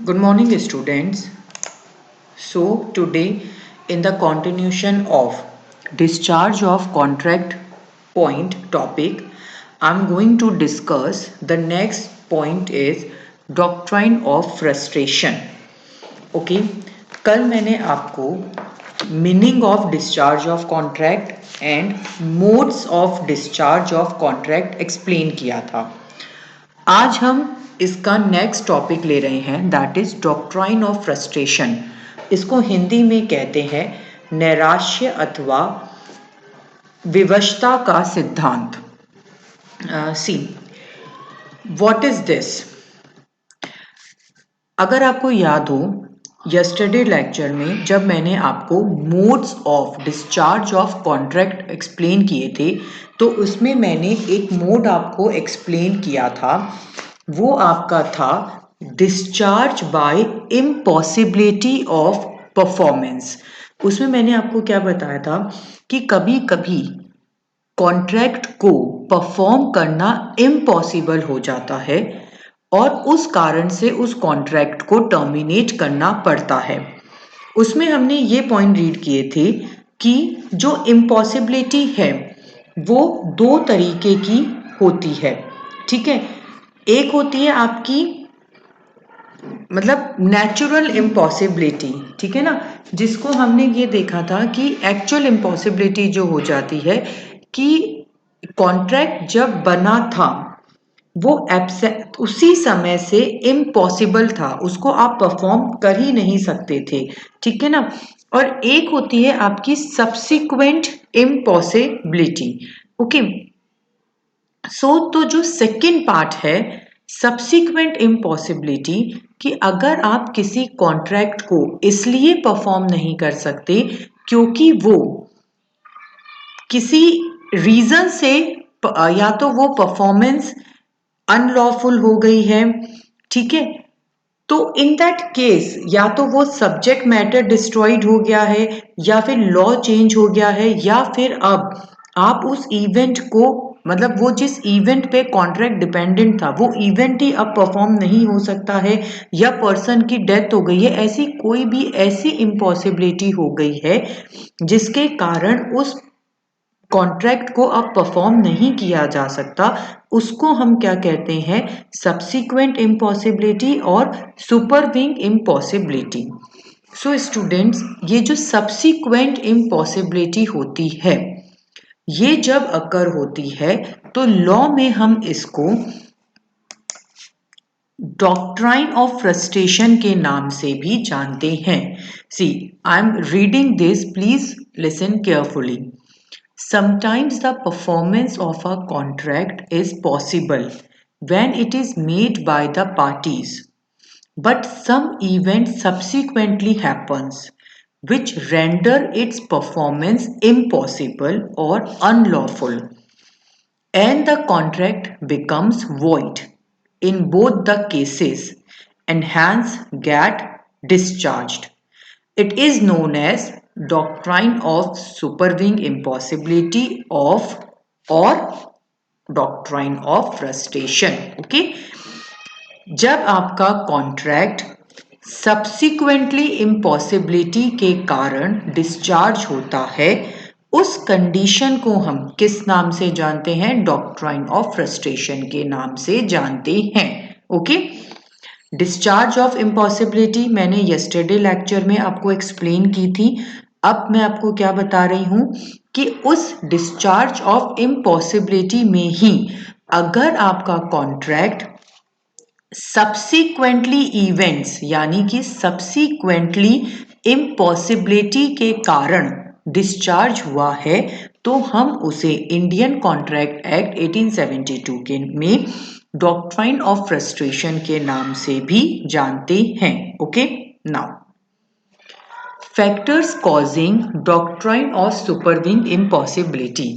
Good morning, students. So, today, in the continuation of discharge of contract point topic, I'm going to discuss the next point is doctrine of frustration. Okay कल मैंने आपको meaning of discharge of contract and modes of discharge of contract explain किया था। आज हम इसका next topic ले रहे हैं that is doctrine of frustration. इसको हिंदी में कहते हैं नैराश्य अथवा विवशता का सिद्धांत। See what is this. अगर आपको याद हो यस्टरडे लेक्चर में जब मैंने आपको modes of discharge of contract explain किए थे तो उसमें मैंने एक मोड आपको एक्सप्लेन किया था, वो आपका था discharge by impossibility of performance. उसमें मैंने आपको क्या बताया था कि कभी कभी कॉन्ट्रैक्ट को परफॉर्म करना इम्पॉसिबल हो जाता है और उस कारण से उस कॉन्ट्रैक्ट को टर्मिनेट करना पड़ता है। उसमें हमने ये पॉइंट रीड किए थे कि जो इम्पॉसिबिलिटी है वो दो तरीके की होती है, ठीक है। एक होती है आपकी मतलब नेचुरल इम्पॉसिबिलिटी, ठीक है ना, जिसको हमने ये देखा था कि एक्चुअल इम्पॉसिबिलिटी जो हो जाती है कि कॉन्ट्रैक्ट जब बना था वो उसी समय से इम्पॉसिबल था, उसको आप परफॉर्म कर ही नहीं सकते थे, ठीक है ना। और एक होती है आपकी सब्सिक्वेंट इम्पॉसिबिलिटी। ओके सो तो जो सेकंड पार्ट है सब्सिक्वेंट इम्पॉसिबिलिटी कि अगर आप किसी कॉन्ट्रैक्ट को इसलिए परफॉर्म नहीं कर सकते क्योंकि वो किसी रीजन से या तो वो परफॉर्मेंस अनलॉफुल हो गई है, ठीक है, तो इन दैट केस या तो वो सब्जेक्ट मैटर डिस्ट्रॉयड हो गया है या फिर लॉ चेंज हो गया है या फिर अब आप उस इवेंट को मतलब वो जिस इवेंट पे कॉन्ट्रैक्ट डिपेंडेंट था वो इवेंट ही अब परफॉर्म नहीं हो सकता है या पर्सन की डेथ हो गई है, ऐसी कोई भी ऐसी इम्पॉसिबिलिटी हो गई है जिसके कारण उस कॉन्ट्रैक्ट को अब परफॉर्म नहीं किया जा सकता, उसको हम क्या कहते हैं सब्सिक्वेंट इम्पॉसिबिलिटी और सुपरविंग इम्पॉसिबिलिटी। सो स्टूडेंट्स ये जो सब्सिक्वेंट इम्पॉसिबिलिटी होती है ये जब अकर होती है तो लॉ में हम इसको डॉक्ट्राइन ऑफ फ्रस्ट्रेशन के नाम से भी जानते हैं। See I am reading this, please listen carefully. Sometimes the performance of a contract is possible when it is made by the parties, but some event subsequently happens which render its performance impossible or unlawful, and the contract becomes void in both the cases and hence get discharged. It is known as doctrine of supervening impossibility of or doctrine of frustration. Okay जब आपका contract subsequently impossibility के कारण discharge होता है उस condition को हम किस नाम से जानते हैं, डॉक्ट्राइन ऑफ फ्रस्ट्रेशन के नाम से जानते हैं। ओके डिस्चार्ज ऑफ इम्पॉसिबिलिटी मैंने यस्टरडे लेक्चर में आपको एक्सप्लेन की थी। अब मैं आपको क्या बता रही हूं कि उस डिस्चार्ज ऑफ इम्पॉसिबिलिटी में ही अगर आपका कॉन्ट्रैक्ट सब्सिक्वेंटली इवेंट्स यानी कि सब्सिक्वेंटली इम्पॉसिबिलिटी के कारण डिस्चार्ज हुआ है तो हम उसे इंडियन कॉन्ट्रैक्ट एक्ट 1872 के में डॉक्ट्राइन ऑफ फ्रस्ट्रेशन के नाम से भी जानते हैं। Okay now factors causing doctrine of supervening impossibility.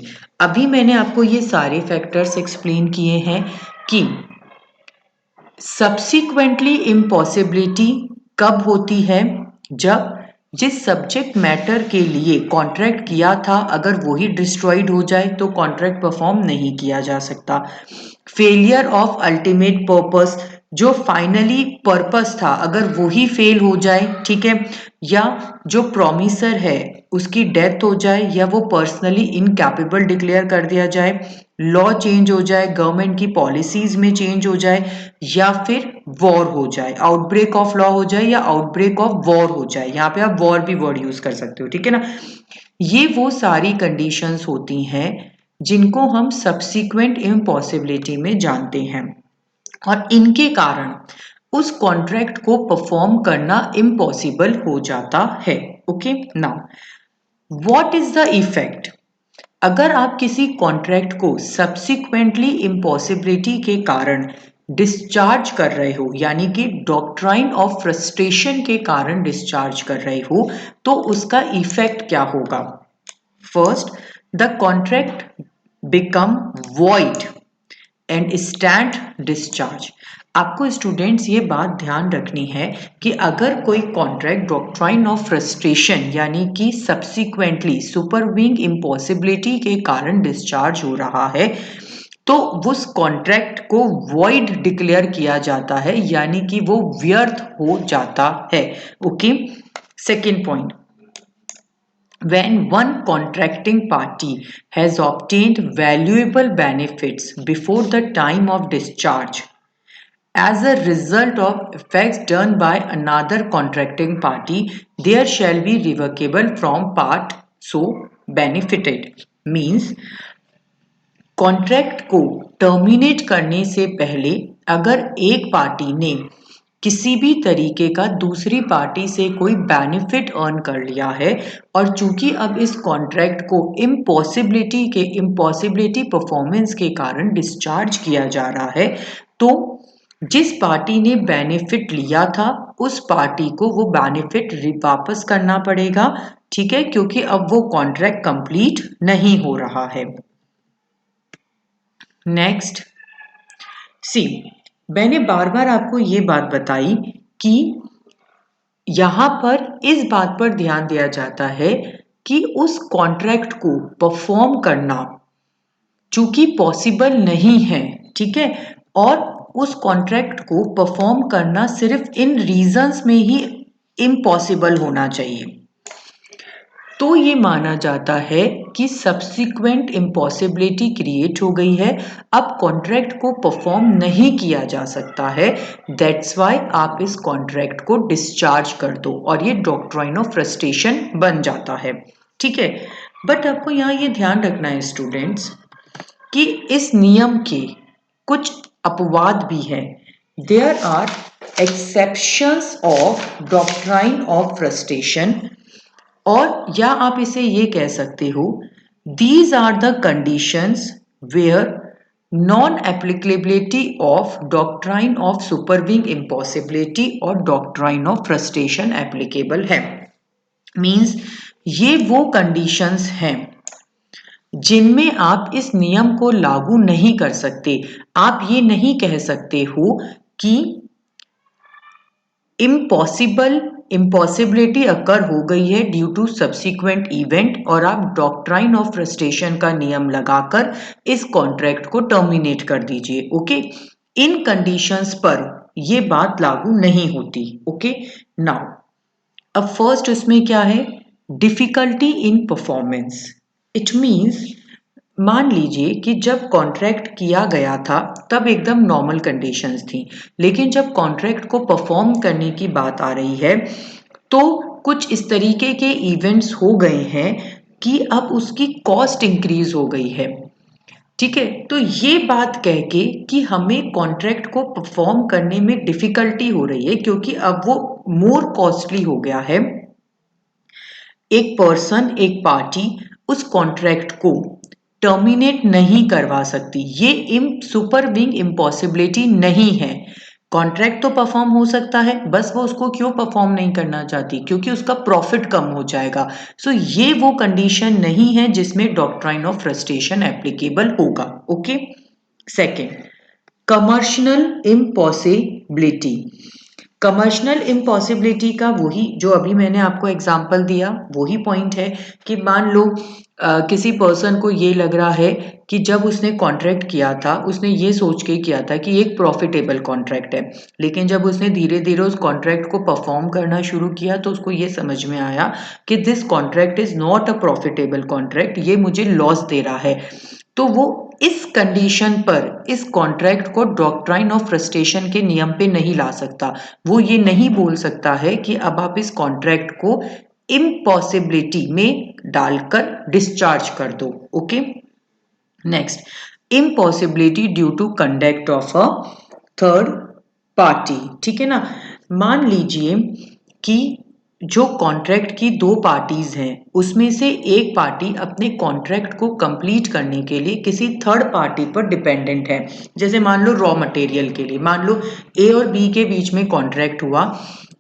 अभी मैंने आपको ये सारे फैक्टर्स एक्सप्लेन किए हैं कि सब्सिक्वेंटली इम्पॉसिबिलिटी कब होती है, जब जिस सब्जेक्ट मैटर के लिए कॉन्ट्रैक्ट किया था अगर वही डिस्ट्रॉयड हो जाए तो कॉन्ट्रैक्ट परफॉर्म नहीं किया जा सकता। फेलियर ऑफ अल्टीमेट पर्पस, जो फाइनली पर्पस था अगर वो ही फेल हो जाए, ठीक है, या जो प्रॉमिसर है उसकी डेथ हो जाए, या वो पर्सनली इनकैपेबल डिक्लेयर कर दिया जाए, लॉ चेंज हो जाए, गवर्नमेंट की पॉलिसीज में चेंज हो जाए, या फिर वॉर हो जाए, आउटब्रेक ऑफ लॉ हो जाए या आउटब्रेक ऑफ वॉर हो जाए। यहाँ पे आप वॉर भी वर्ड यूज कर सकते हो, ठीक है ना। ये वो सारी कंडीशंस होती हैं जिनको हम सब्सिक्वेंट इम्पॉसिबिलिटी में जानते हैं, और इनके कारण उस कॉन्ट्रैक्ट को परफॉर्म करना इम्पॉसिबल हो जाता है। Okay, now what is the effect? अगर आप किसी कॉन्ट्रैक्ट को सब्सिक्वेंटली इम्पॉसिबिलिटी के कारण डिस्चार्ज कर रहे हो, यानी कि डॉक्ट्राइन ऑफ फ्रस्ट्रेशन के कारण डिस्चार्ज कर रहे हो, तो उसका इफेक्ट क्या होगा? First, the contract become void and stand discharge. आपको स्टूडेंट्स ये बात ध्यान रखनी है कि अगर कोई कॉन्ट्रैक्ट डॉक्ट्राइन ऑफ फ्रस्ट्रेशन यानी कि सब्सिक्वेंटली सुपरवीइंग इम्पॉसिबिलिटी के कारण डिस्चार्ज हो रहा है, तो उस कॉन्ट्रैक्ट को वॉइड डिक्लेयर किया जाता है, यानी कि वो व्यर्थ हो जाता है। Okay, second point, when one contracting party has obtained valuable benefits before the time of discharge as a result of effects done by another contracting party, there shall be revocable from part so benefited। Means contract को terminate करने से पहले अगर एक party ने किसी भी तरीके का दूसरी पार्टी से कोई बेनिफिट अर्न कर लिया है, और चूंकि अब इस कॉन्ट्रैक्ट को इम्पॉसिबिलिटी परफॉर्मेंस के कारण डिस्चार्ज किया जा रहा है, तो जिस पार्टी ने बेनिफिट लिया था उस पार्टी को वो बेनिफिट वापस करना पड़ेगा, ठीक है, क्योंकि अब वो कॉन्ट्रैक्ट कंप्लीट नहीं हो रहा है। नेक्स्ट, सी, मैंने बार बार आपको ये बात बताई कि यहां पर इस बात पर ध्यान दिया जाता है कि उस कॉन्ट्रैक्ट को परफॉर्म करना चूंकि पॉसिबल नहीं है, ठीक है, और उस कॉन्ट्रैक्ट को परफॉर्म करना सिर्फ इन रीजंस में ही इम्पॉसिबल होना चाहिए, तो ये माना जाता है कि सब्सिक्वेंट इम्पॉसिबिलिटी क्रिएट हो गई है, अब कॉन्ट्रैक्ट को परफॉर्म नहीं किया जा सकता है, दैट्स वाई आप इस कॉन्ट्रैक्ट को डिस्चार्ज कर दो और ये डॉक्ट्राइन ऑफ फ्रस्ट्रेशन बन जाता है, ठीक है। बट आपको यहाँ ये ध्यान रखना है स्टूडेंट्स कि इस नियम के कुछ अपवाद भी हैं। There are exceptions of doctrine of frustration, और या आप इसे ये कह सकते हो, these are the conditions where non applicability of doctrine of supervening impossibility और डॉक्ट्राइन ऑफ फ्रस्ट्रेशन एप्लीकेबल है। मींस ये वो कंडीशंस हैं जिनमें आप इस नियम को लागू नहीं कर सकते। आप ये नहीं कह सकते हो कि इम्पॉसिबिलिटी अकर हो गई है ड्यू टू सब्सिक्वेंट इवेंट, और आप डॉक्ट्राइन ऑफ फ्रस्ट्रेशन का नियम लगाकर इस कॉन्ट्रैक्ट को टर्मिनेट कर दीजिए। ओके, इन कंडीशंस पर ये बात लागू नहीं होती। ओके, नाउ अब फर्स्ट उसमें क्या है, difficulty in performance. It means मान लीजिए कि जब कॉन्ट्रैक्ट किया गया था तब एकदम नॉर्मल कंडीशंस थी, लेकिन जब कॉन्ट्रैक्ट को परफॉर्म करने की बात आ रही है तो कुछ इस तरीके के इवेंट्स हो गए हैं कि अब उसकी कॉस्ट इंक्रीज हो गई है, ठीक है। तो ये बात कह के कि हमें कॉन्ट्रैक्ट को परफॉर्म करने में डिफिकल्टी हो रही है क्योंकि अब वो मोर कॉस्टली हो गया है, एक पर्सन, एक पार्टी उस कॉन्ट्रैक्ट को टर्मिनेट नहीं करवा सकती। ये सुपरवीइंग इम्पॉसिबिलिटी नहीं है। कॉन्ट्रैक्ट तो परफॉर्म हो सकता है, बस वो उसको क्यों परफॉर्म नहीं करना चाहती, क्योंकि उसका प्रॉफिट कम हो जाएगा। सो ये वो कंडीशन नहीं है जिसमें डॉक्ट्राइन ऑफ फ्रस्ट्रेशन एप्लीकेबल होगा। Okay, second, commercial impossibility. Commercial impossibility का वही जो अभी मैंने आपको एग्जांपल दिया वही पॉइंट है कि मान लो किसी पर्सन को ये लग रहा है कि जब उसने कॉन्ट्रैक्ट किया था उसने ये सोच के किया था कि एक प्रॉफिटेबल कॉन्ट्रैक्ट है, लेकिन जब उसने धीरे धीरे उस कॉन्ट्रैक्ट को परफॉर्म करना शुरू किया तो उसको ये समझ में आया कि this contract is not a profitable contract, ये मुझे लॉस दे रहा है। तो वो इस कंडीशन पर इस कॉन्ट्रैक्ट को डॉक्ट्राइन ऑफ फ्रस्ट्रेशन के नियम पे नहीं ला सकता। वो ये नहीं बोल सकता है कि अब आप इस कॉन्ट्रैक्ट को इम्पॉसिबिलिटी में डालकर डिस्चार्ज कर दो। Okay, next, impossibility due to conduct of a third party. ठीक है ना, मान लीजिए कि जो कॉन्ट्रैक्ट की दो पार्टीज हैं उसमें से एक पार्टी अपने कॉन्ट्रैक्ट को कंप्लीट करने के लिए किसी थर्ड पार्टी पर डिपेंडेंट है। जैसे मान लो रॉ मटेरियल के लिए, मान लो ए और बी के बीच में कॉन्ट्रैक्ट हुआ।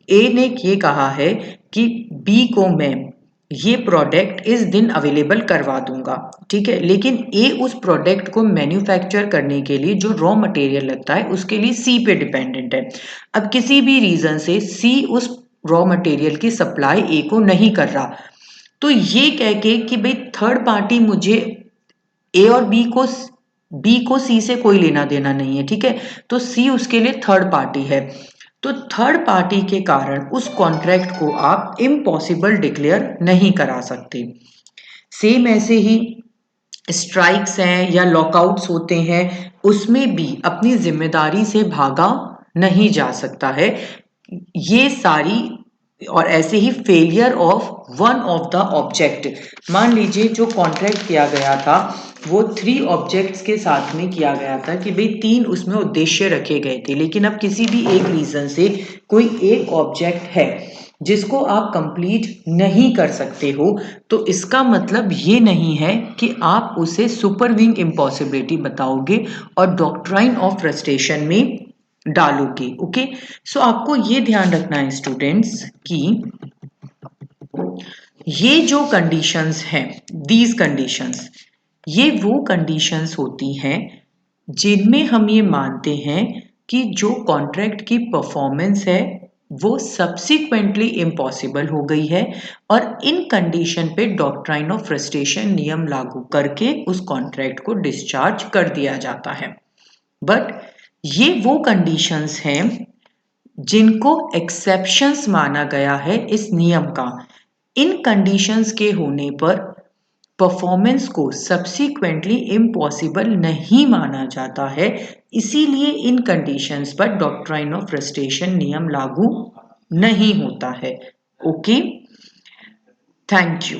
ए ने ये कहा है कि बी को मैं ये प्रोडक्ट इस दिन अवेलेबल करवा दूंगा, ठीक है, लेकिन ए उस प्रोडक्ट को मैन्युफैक्चर करने के लिए जो रॉ मटेरियल लगता है उसके लिए सी पे डिपेंडेंट है। अब किसी भी रीजन से सी उस रॉ मटेरियल की सप्लाई ए को नहीं कर रहा, तो ये कह के कि भाई थर्ड पार्टी मुझे ए और बी को सी से कोई लेना देना नहीं है, ठीक है, तो सी उसके लिए थर्ड पार्टी है। तो थर्ड पार्टी के कारण उस कॉन्ट्रैक्ट को आप इम्पॉसिबल डिक्लेयर नहीं करा सकते। सेम ऐसे ही स्ट्राइक्स हैं या लॉकआउट्स होते हैं, उसमें भी अपनी जिम्मेदारी से भागा नहीं जा सकता है। ये सारी और ऐसे ही failure of one of the object, मान लीजिए जो कॉन्ट्रैक्ट किया गया था वो 3 ऑब्जेक्ट्स के साथ में किया गया था कि भाई 3 उसमें उद्देश्य रखे गए थे, लेकिन अब किसी भी एक रीजन से कोई एक ऑब्जेक्ट है जिसको आप कंप्लीट नहीं कर सकते हो, तो इसका मतलब ये नहीं है कि आप उसे सुपरविंग इम्पॉसिबिलिटी बताओगे और डॉक्ट्राइन ऑफ फ्रस्ट्रेशन में डालोगे। ओके, सो आपको ये ध्यान रखना है स्टूडेंट्स कि ये जो कंडीशंस हैं, दीज कंडीशंस, ये वो कंडीशंस होती हैं जिनमें हम ये मानते हैं कि जो कॉन्ट्रैक्ट की परफॉर्मेंस है वो सब्सिक्वेंटली इम्पॉसिबल हो गई है और इन कंडीशन पे डॉक्ट्राइन ऑफ फ्रस्ट्रेशन नियम लागू करके उस कॉन्ट्रैक्ट को डिस्चार्ज कर दिया जाता है। बट ये वो कंडीशंस हैं जिनको एक्सेप्शंस माना गया है इस नियम का। इन कंडीशंस के होने पर परफॉर्मेंस को सब्सिक्वेंटली इम्पॉसिबल नहीं माना जाता है, इसीलिए इन कंडीशंस पर डॉक्ट्राइन ऑफ फ्रस्ट्रेशन नियम लागू नहीं होता है। Okay, thank you.